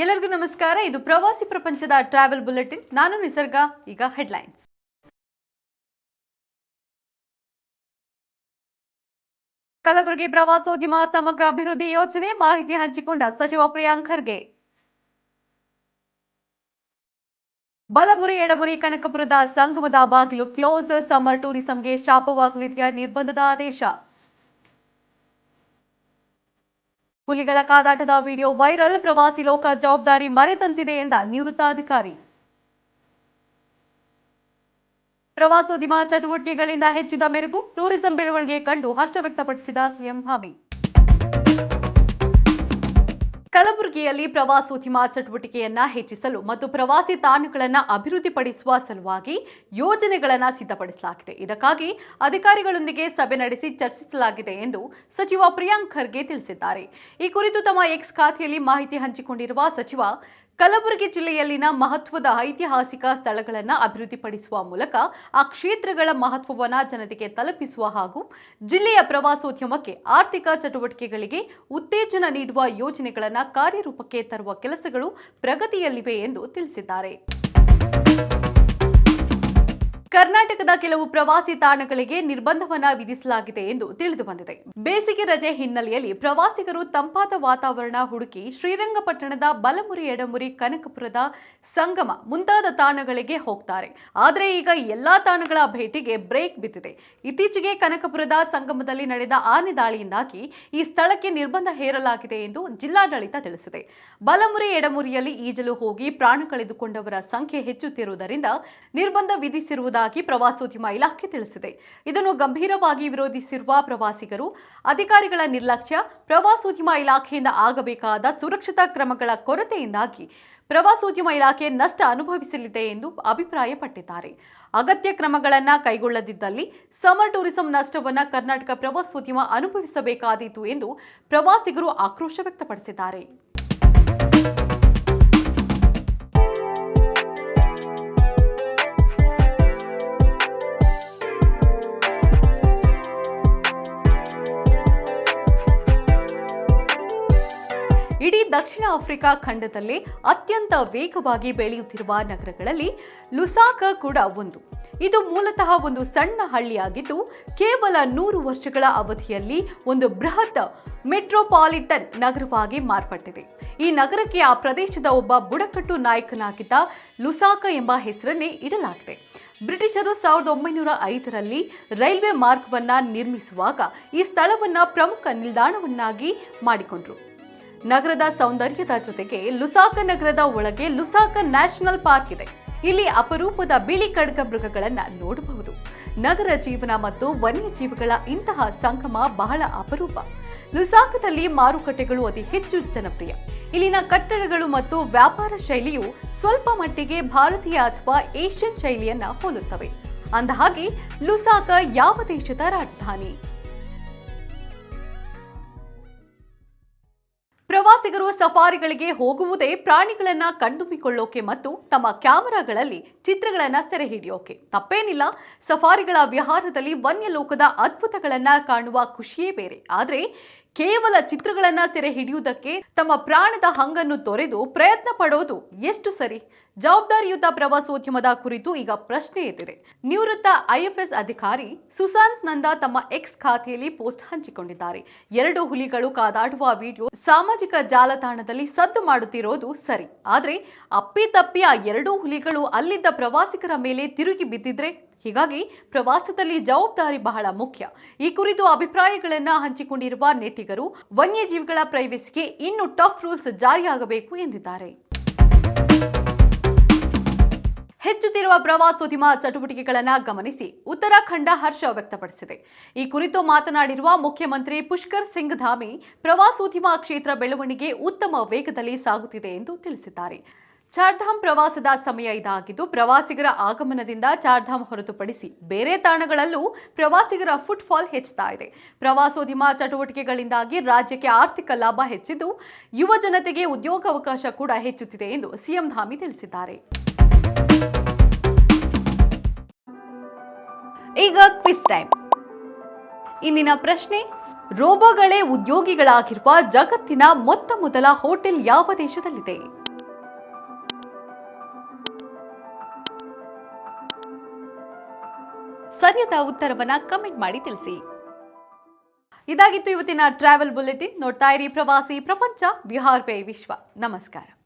ಎಲ್ಲರಿಗೂ ನಮಸ್ಕಾರ. ಇದು ಪ್ರವಾಸಿ ಪ್ರಪಂಚದ ಟ್ರಾವೆಲ್ ಬುಲೆಟಿನ್. ನಾನು ನಿಸರ್ಗ. ಈಗ ಹೆಡ್ಲೈನ್ಸ್. ಕಲಬುರಗಿ ಪ್ರವಾಸೋದ್ಯಮ ಸಮಗ್ರ ಅಭಿವೃದ್ಧಿ ಯೋಜನೆ ಮಾಹಿತಿ ಹಂಚಿಕೊಂಡ ಸಚಿವ ಪ್ರಿಯಾಂಕ್ ಖರ್ಗೆ. ಬಲಮುರಿ ಎಡಮುರಿ ಕನಕಪುರದ ಸಂಗಮದ ಬಾಗಿಲು ಕ್ಲೋಸ್. ಸಮ್ಮರ್ ಟೂರಿಸಂಗೆ ಶಾಪವಾಗಲಿದೆಯಾ ನಿರ್ಬಂಧದ ಆದೇಶ. ಹುಲಿಗಳ ಕಾದಾಟದ ವಿಡಿಯೋ ವೈರಲ್. ಪ್ರವಾಸಿ ಲೋಕ ಜವಾಬ್ದಾರಿ ಮರೆತಂತಿದೆ ಎಂದ ನಿವೃತ್ತ ಅಧಿಕಾರಿ. ಪ್ರವಾಸೋದ್ಯಮ ಚಟುವಟಿಕೆಗಳಿಂದ ಹೆಚ್ಚಿದ ಮೆರುಗು. ಟೂರಿಸಂ ಬೆಳವಣಿಗೆ ಕಂಡು ಹರ್ಷ ವ್ಯಕ್ತಪಡಿಸಿದ ಸಿಎಂ ಹಾಮಿ. ಕಲಬುರಗಿಯಲ್ಲಿ ಪ್ರವಾಸೋದ್ಯಮ ಚಟುವಟಿಕೆಯನ್ನ ಹೆಚ್ಚಿಸಲು ಮತ್ತು ಪ್ರವಾಸಿ ತಾಣಗಳನ್ನು ಅಭಿವೃದ್ಧಿಪಡಿಸುವ ಸಲುವಾಗಿ ಯೋಜನೆಗಳನ್ನು ಸಿದ್ಧಪಡಿಸಲಾಗಿದೆ. ಇದಕ್ಕಾಗಿ ಅಧಿಕಾರಿಗಳೊಂದಿಗೆ ಸಭೆ ನಡೆಸಿ ಚರ್ಚಿಸಲಾಗಿದೆ ಎಂದು ಸಚಿವ ಪ್ರಿಯಾಂಕ್ ಖರ್ಗೆ ತಿಳಿಸಿದ್ದಾರೆ. ಈ ಕುರಿತು ತಮ್ಮ ಎಕ್ಸ್ ಖಾತೆಯಲ್ಲಿ ಮಾಹಿತಿ ಹಂಚಿಕೊಂಡಿರುವ ಸಚಿವ, ಕಲಬುರಗಿ ಜಿಲ್ಲೆಯಲ್ಲಿನ ಮಹತ್ವದ ಐತಿಹಾಸಿಕ ಸ್ಥಳಗಳನ್ನು ಅಭಿವೃದ್ಧಿಪಡಿಸುವ ಮೂಲಕ ಆ ಕ್ಷೇತ್ರಗಳ ಮಹತ್ವವನ್ನು ಜನತೆಗೆ ತಲುಪಿಸುವ ಹಾಗೂ ಜಿಲ್ಲೆಯ ಪ್ರವಾಸೋದ್ಯಮಕ್ಕೆ ಆರ್ಥಿಕ ಚಟುವಟಿಕೆಗಳಿಗೆ ಉತ್ತೇಜನ ನೀಡುವ ಯೋಜನೆಗಳನ್ನು ಕಾರ್ಯರೂಪಕ್ಕೆ ತರುವ ಕೆಲಸಗಳು ಪ್ರಗತಿಯಲ್ಲಿವೆ ಎಂದು ತಿಳಿಸಿದ್ದಾರೆ. ಕರ್ನಾಟಕದ ಕೆಲವು ಪ್ರವಾಸಿ ತಾಣಗಳಿಗೆ ನಿರ್ಬಂಧವನ್ನ ವಿಧಿಸಲಾಗಿದೆ ಎಂದು ತಿಳಿದು ಬಂದಿದೆ. ಬೇಸಿಗೆ ರಜೆ ಹಿನ್ನೆಲೆಯಲ್ಲಿ ಪ್ರವಾಸಿಗರು ತಂಪಾದ ವಾತಾವರಣ ಹುಡುಕಿ ಶ್ರೀರಂಗಪಟ್ಟಣದ ಬಲಮುರಿ ಎಡಮುರಿ ಕನಕಪುರದ ಸಂಗಮ ಮುಂತಾದ ತಾಣಗಳಿಗೆ ಹೋಗ್ತಾರೆ. ಆದರೆ ಈಗ ಎಲ್ಲಾ ತಾಣಗಳ ಭೇಟಿಗೆ ಬ್ರೇಕ್ ಬಿದ್ದಿದೆ. ಇತ್ತೀಚೆಗೆ ಕನಕಪುರದ ಸಂಗಮದಲ್ಲಿ ನಡೆದ ಆನೆ ದಾಳಿಯಿಂದಾಗಿ ಈ ಸ್ಥಳಕ್ಕೆ ನಿರ್ಬಂಧ ಹೇರಲಾಗಿದೆ ಎಂದು ಜಿಲ್ಲಾಡಳಿತ ತಿಳಿಸಿದೆ. ಬಲಮುರಿ ಎಡಮುರಿಯಲ್ಲಿ ಈಜಲು ಹೋಗಿ ಪ್ರಾಣ ಕಳೆದುಕೊಂಡವರ ಸಂಖ್ಯೆ ಹೆಚ್ಚುತ್ತಿರುವುದರಿಂದ ನಿರ್ಬಂಧ ವಿಧಿಸಿರುವುದಾಗಿ ಪ್ರವಾಸೋದ್ಯಮ ಇಲಾಖೆ ತಿಳಿಸಿದೆ. ಇದನ್ನು ಗಂಭೀರವಾಗಿ ವಿರೋಧಿಸಿರುವ ಪ್ರವಾಸಿಗರು ಅಧಿಕಾರಿಗಳ ನಿರ್ಲಕ್ಷ್ಯ, ಪ್ರವಾಸೋದ್ಯಮ ಇಲಾಖೆಯಿಂದ ಆಗಬೇಕಾದ ಸುರಕ್ಷತಾ ಕ್ರಮಗಳ ಕೊರತೆಯಿಂದಾಗಿ ಪ್ರವಾಸೋದ್ಯಮ ಇಲಾಖೆ ನಷ್ಟ ಅನುಭವಿಸಲಿದೆ ಎಂದು ಅಭಿಪ್ರಾಯಪಟ್ಟಿದ್ದಾರೆ. ಅಗತ್ಯ ಕ್ರಮಗಳನ್ನು ಕೈಗೊಳ್ಳದಿದ್ದಲ್ಲಿ ಸಮ್ಮರ್ ಟೂರಿಸಂ ನಷ್ಟವನ್ನು ಕರ್ನಾಟಕ ಪ್ರವಾಸೋದ್ಯಮ ಅನುಭವಿಸಬೇಕಾದೀತು ಎಂದು ಪ್ರವಾಸಿಗರು ಆಕ್ರೋಶ ವ್ಯಕ್ತಪಡಿಸಿದ್ದಾರೆ. ಇಡೀ ದಕ್ಷಿಣ ಆಫ್ರಿಕಾ ಖಂಡದಲ್ಲೇ ಅತ್ಯಂತ ವೇಗವಾಗಿ ಬೆಳೆಯುತ್ತಿರುವ ನಗರಗಳಲ್ಲಿ ಲುಸಾಕ ಕೂಡ ಒಂದು. ಇದು ಮೂಲತಃ ಒಂದು ಸಣ್ಣ ಹಳ್ಳಿಯಾಗಿದ್ದು ಕೇವಲ 100 ವರ್ಷಗಳ ಅವಧಿಯಲ್ಲಿ ಒಂದು ಬೃಹತ್ ಮೆಟ್ರೋಪಾಲಿಟನ್ ನಗರವಾಗಿ ಮಾರ್ಪಟ್ಟಿದೆ. ಈ ನಗರಕ್ಕೆ ಆ ಪ್ರದೇಶದ ಒಬ್ಬ ಬುಡಕಟ್ಟು ನಾಯಕನಾಗಿದ್ದ ಲುಸಾಕ ಎಂಬ ಹೆಸರನ್ನೇ ಇಡಲಾಗಿದೆ. ಬ್ರಿಟಿಷರು 1905ರಲ್ಲಿ ರೈಲ್ವೆ ಮಾರ್ಗವನ್ನ ನಿರ್ಮಿಸುವಾಗ ಈ ಸ್ಥಳವನ್ನ ಪ್ರಮುಖ ನಿಲ್ದಾಣವನ್ನಾಗಿ ಮಾಡಿಕೊಂಡರು. ನಗರದ ಸೌಂದರ್ಯದ ಜೊತೆಗೆ ಲುಸಾಕ ನಗರದ ಒಳಗೆ ಲುಸಾಕ ನ್ಯಾಷನಲ್ ಪಾರ್ಕ್ ಇದೆ. ಇಲ್ಲಿ ಅಪರೂಪದ ಬಿಳಿ ಖಡ್ಗ ಮೃಗಗಳನ್ನು ನೋಡಬಹುದು. ನಗರ ಜೀವನ ಮತ್ತು ವನ್ಯಜೀವಿಗಳ ಇಂತಹ ಸಂಗಮ ಬಹಳ ಅಪರೂಪ. ಲುಸಾಕದಲ್ಲಿ ಮಾರುಕಟ್ಟೆಗಳು ಅತಿ ಹೆಚ್ಚು ಜನಪ್ರಿಯ. ಇಲ್ಲಿನ ಕಟ್ಟಡಗಳು ಮತ್ತು ವ್ಯಾಪಾರ ಶೈಲಿಯು ಸ್ವಲ್ಪ ಮಟ್ಟಿಗೆ ಭಾರತೀಯ ಅಥವಾ ಏಷ್ಯನ್ ಶೈಲಿಯನ್ನ ಹೋಲುತ್ತವೆ. ಅಂದಹಾಗೆ ಲುಸಾಕ ಯಾವ ದೇಶದ ರಾಜಧಾನಿ? ಪ್ರವಾಸಿಗರು ಸಫಾರಿಗಳಿಗೆ ಹೋಗುವುದೇ ಪ್ರಾಣಿಗಳನ್ನ ಕಣ್ತುಂಬಿಕೊಳ್ಳೋಕೆ ಮತ್ತು ತಮ್ಮ ಕ್ಯಾಮೆರಾಗಳಲ್ಲಿ ಚಿತ್ರಗಳನ್ನ ಸೆರೆ ಹಿಡಿಯೋಕೆ. ತಪ್ಪೇನಿಲ್ಲ. ಸಫಾರಿಗಳ ವಿಹಾರದಲ್ಲಿ ವನ್ಯ ಲೋಕದ ಅದ್ಭುತಗಳನ್ನ ಕಾಣುವ ಖುಷಿಯೇ ಬೇರೆ. ಆದರೆ ಕೇವಲ ಚಿತ್ರಗಳನ್ನ ಸೆರೆ ಹಿಡಿಯುವುದಕ್ಕೆ ತಮ್ಮ ಪ್ರಾಣದ ಹಂಗನ್ನು ತೊರೆದು ಪ್ರಯತ್ನ ಪಡೋದು ಎಷ್ಟು ಸರಿ? ಜವಾಬ್ದಾರಿಯುತ ಪ್ರವಾಸೋದ್ಯಮದ ಕುರಿತು ಈಗ ಪ್ರಶ್ನೆ ಎದ್ದಿದೆ. ನಿವೃತ್ತ ಐಎಫ್ಎಸ್ ಅಧಿಕಾರಿ ಸುಶಾಂತ್ ನಂದಾ ತಮ್ಮ ಎಕ್ಸ್ ಖಾತೆಯಲ್ಲಿ ಪೋಸ್ಟ್ ಹಂಚಿಕೊಂಡಿದ್ದಾರೆ. 2 ಹುಲಿಗಳು ಕಾದಾಡುವ ವಿಡಿಯೋ ಸಾಮಾಜಿಕ ಜಾಲತಾಣದಲ್ಲಿ ಸದ್ದು ಮಾಡುತ್ತಿರೋದು ಸರಿ. ಆದರೆ ಅಪ್ಪಿತಪ್ಪಿ ಆ 2 ಹುಲಿಗಳು ಅಲ್ಲಿದ್ದ ಪ್ರವಾಸಿಗರ ಮೇಲೆ ತಿರುಗಿ ಬಿದ್ದಿದ್ರೆ? ಹೀಗಾಗಿ ಪ್ರವಾಸದಲ್ಲಿ ಜವಾಬ್ದಾರಿ ಬಹಳ ಮುಖ್ಯ. ಈ ಕುರಿತು ಅಭಿಪ್ರಾಯಗಳನ್ನ ಹಂಚಿಕೊಂಡಿರುವ ನೆಟ್ಟಿಗರು ವನ್ಯಜೀವಿಗಳ ಪ್ರೈವಸಿಗೆ ಇನ್ನು ಟಫ್ ರೂಲ್ಸ್ ಜಾರಿಯಾಗಬೇಕು ಎಂದಿದ್ದಾರೆ. ಹೆಚ್ಚುತ್ತಿರುವ ಪ್ರವಾಸೋದ್ಯಮ ಚಟುವಟಿಕೆಗಳನ್ನು ಗಮನಿಸಿ ಉತ್ತರಾಖಂಡ ಹರ್ಷ ವ್ಯಕ್ತಪಡಿಸಿದೆ. ಈ ಕುರಿತು ಮಾತನಾಡಿರುವ ಮುಖ್ಯಮಂತ್ರಿ ಪುಷ್ಕರ್ ಸಿಂಗ್ ಧಾಮಿ, ಪ್ರವಾಸೋದ್ಯಮ ಕ್ಷೇತ್ರ ಬೆಳವಣಿಗೆ ಉತ್ತಮ ವೇಗದಲ್ಲಿ ಸಾಗುತ್ತಿದೆ ಎಂದು ತಿಳಿಸಿದ್ದಾರೆ. ಚಾರ್ಧಾಮ್ ಪ್ರವಾಸದ ಸಮಯ ಇದಾಗಿದ್ದು ಪ್ರವಾಸಿಗರ ಆಗಮನದಿಂದ ಚಾರ್ಧಾಮ್ ಹೊರತುಪಡಿಸಿ ಬೇರೆ ತಾಣಗಳಲ್ಲೂ ಪ್ರವಾಸಿಗರ ಫುಟ್ಫಾಲ್ ಹೆಚ್ಚುತ್ತಾ ಇದೆ. ಪ್ರವಾಸೋದ್ಯಮ ಚಟುವಟಿಕೆಗಳಿಂದಾಗಿ ರಾಜ್ಯಕ್ಕೆ ಆರ್ಥಿಕ ಲಾಭ ಹೆಚ್ಚಿದ್ದು ಯುವ ಜನತೆಗೆ ಉದ್ಯೋಗಾವಕಾಶ ಕೂಡ ಹೆಚ್ಚುತ್ತಿದೆ ಎಂದು ಸಿಎಂ ಧಾಮಿ ತಿಳಿಸಿದ್ದಾರೆ. ಈಗ ಕ್ವಿಜ್ ಟೈಮ್. ಇಂದಿನ ಪ್ರಶ್ನೆ, ರೋಬೋಗಳೇ ಉದ್ಯೋಗಿಗಳಾಗಿರುವ ಜಗತ್ತಿನ ಮೊತ್ತ ಮೊದಲ ಹೋಟೆಲ್ ಯಾವ ದೇಶದಲ್ಲಿದೆ? ಸರಿಯಾದ ಉತ್ತರವನ್ನ ಕಮೆಂಟ್ ಮಾಡಿ ತಿಳಿಸಿ. ಇದಾಗಿತ್ತು ಇವತ್ತಿನ ಟ್ರಾವೆಲ್ ಬುಲೆಟಿನ್. ನೋಡ್ತಾ ಇರಿ ಪ್ರವಾಸಿ ಪ್ರಪಂಚ, ಬಿಹಾರ್ ವೇ ವಿಶ್ವ. ನಮಸ್ಕಾರ.